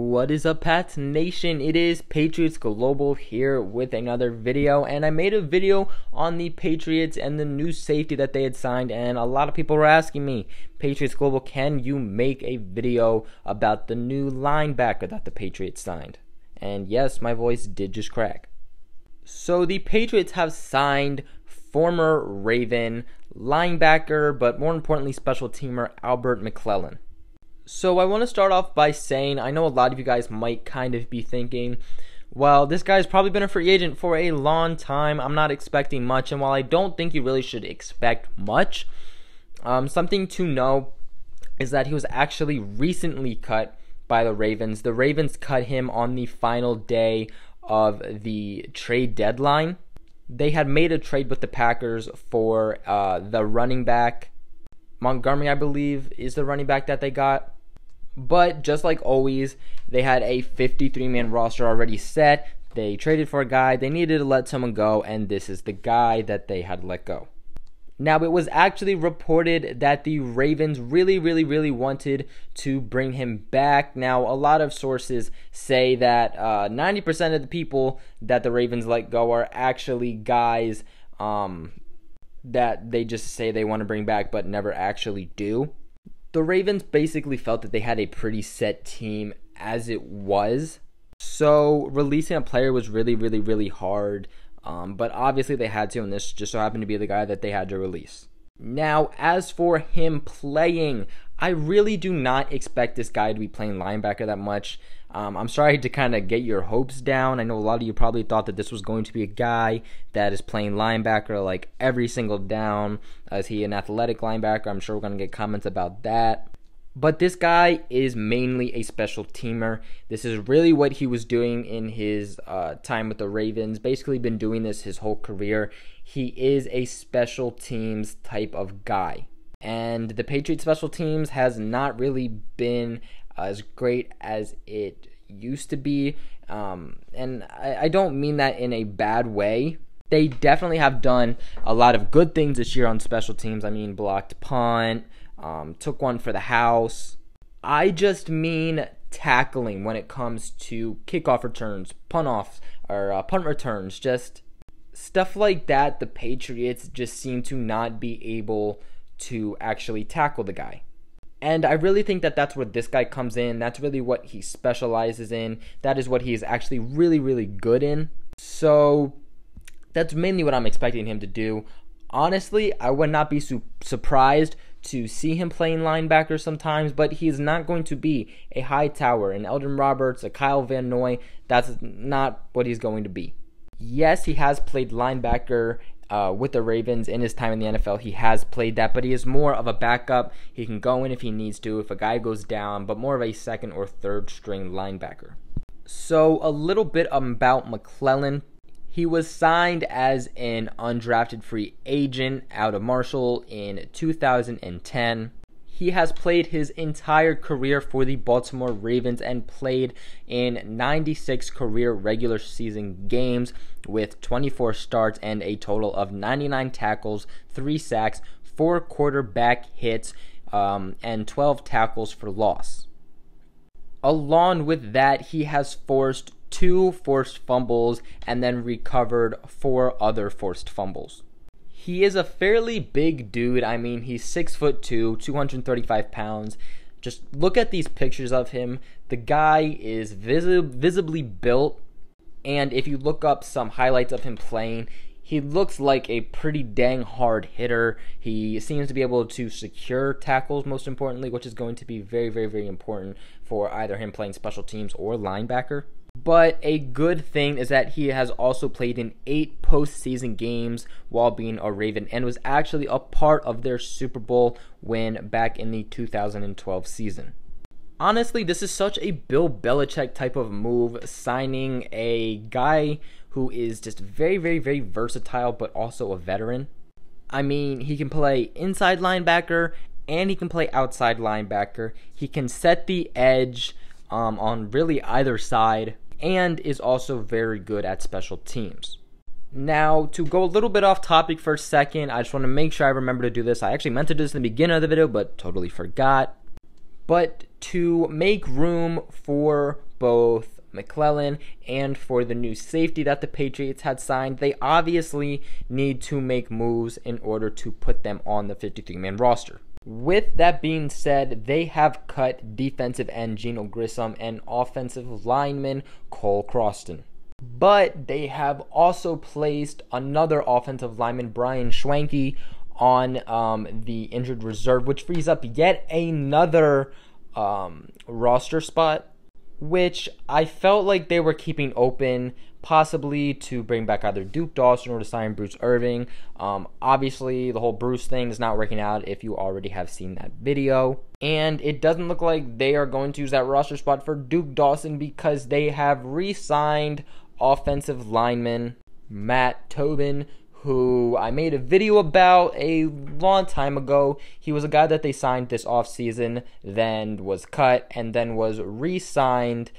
What is up, Pats Nation? It is Patriots Global here with another video, and I made a video on the Patriots and the new safety that they had signed, and a lot of people were asking me, Patriots Global, can you make a video about the new linebacker that the Patriots signed? And yes, my voice did just crack. So the Patriots have signed former Raven linebacker, but more importantly special teamer Albert McClellan. So I want to start off by saying, I know a lot of you guys might kind of be thinking, well, this guy's probably been a free agent for a long time. I'm not expecting much, and while I don't think you really should expect much, something to know is that he was actually recently cut by the Ravens. The Ravens cut him on the final day of the trade deadline. They had made a trade with the Packers for the running back. Montgomery, I believe, is the running back that they got. But just like always, they had a 53-man roster already set. They traded for a guy. They needed to let someone go, and this is the guy that they had let go. Now, it was actually reported that the Ravens really wanted to bring him back. Now, a lot of sources say that 90% of the people that the Ravens let go are actually guys that they just say they want to bring back but never actually do. The Ravens basically felt that they had a pretty set team as it was. So releasing a player was really hard. But obviously they had to, and this just so happened to be the guy that they had to release. Now, as for him playing, I really do not expect this guy to be playing linebacker that much. I'm sorry to kind of get your hopes down. I know a lot of you probably thought that this was going to be a guy that is playing linebacker like every single down. Is he an athletic linebacker? I'm sure we're going to get comments about that. But this guy is mainly a special teamer. This is really what he was doing in his time with the Ravens. Basically been doing this his whole career. He is a special teams type of guy. And the Patriots special teams has not really been as great as it used to be. And I don't mean that in a bad way. They definitely have done a lot of good things this year on special teams. I mean, blocked punt, took one for the house. I just mean tackling when it comes to kickoff returns, punt returns, just stuff like that. The Patriots just seem to not be able to actually tackle the guy. And I really think that that's where this guy comes in. That's really what he specializes in. That is what he is actually really good in. So that's mainly what I'm expecting him to do. Honestly, I would not be surprised to see him playing linebacker sometimes, but he is not going to be a high tower, an Eldon Roberts, a Kyle Van Noy. That's not what he's going to be. Yes, he has played linebacker with the Ravens in his time in the NFL. He has played that, but he is more of a backup. He can go in if he needs to, if a guy goes down, but more of a second or third string linebacker. So a little bit about McClellan. He was signed as an undrafted free agent out of Marshall in 2010. He has played his entire career for the Baltimore Ravens and played in 96 career regular season games with 24 starts and a total of 99 tackles, 3 sacks, 4 quarterback hits, and 12 tackles for loss. Along with that, he has forced 2 forced fumbles and then recovered 4 other forced fumbles. He is a fairly big dude. I mean, he's 6'2", 235 pounds. Just look at these pictures of him. The guy is visibly built, and if you look up some highlights of him playing, he looks like a pretty dang hard hitter. He seems to be able to secure tackles, most importantly, which is going to be very important for either him playing special teams or linebacker. But a good thing is that he has also played in 8 postseason games while being a Raven and was actually a part of their Super Bowl win back in the 2012 season. Honestly, this is such a Bill Belichick type of move, signing a guy who is just very versatile but also a veteran. I mean, he can play inside linebacker and he can play outside linebacker. He can set the edge on really either side, and is also very good at special teams. Now, to go a little bit off topic for a second, I just want to make sure I remember to do this. I actually meant to do this in the beginning of the video, but totally forgot. But to make room for both McClellan and for the new safety that the Patriots had signed, they obviously need to make moves in order to put them on the 53-man roster. With that being said, they have cut defensive end Geno Grissom and offensive lineman Cole Croston. But they have also placed another offensive lineman, Brian Schwanke, on the injured reserve, which frees up yet another roster spot, which I felt like they were keeping open, possibly to bring back either Duke Dawson or to sign Bruce Irving. Obviously, the whole Bruce thing is not working out if you already have seen that video. And it doesn't look like they are going to use that roster spot for Duke Dawson because they have re-signed offensive lineman Matt Tobin, who I made a video about a long time ago. He was a guy that they signed this offseason, then was cut, and then was re-signed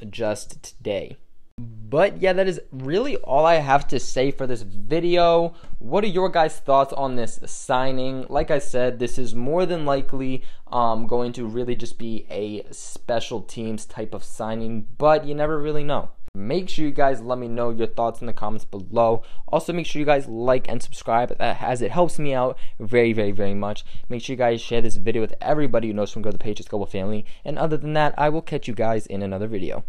just today. But yeah, that is really all I have to say for this video. What are your guys' thoughts on this signing? Like I said, this is more than likely going to really just be a special teams type of signing, but you never really know. Make sure you guys let me know your thoughts in the comments below. Also, make sure you guys like and subscribe as it helps me out very, very, very much. Make sure you guys share this video with everybody who knows from Go the Patriots Global family. And other than that, I will catch you guys in another video.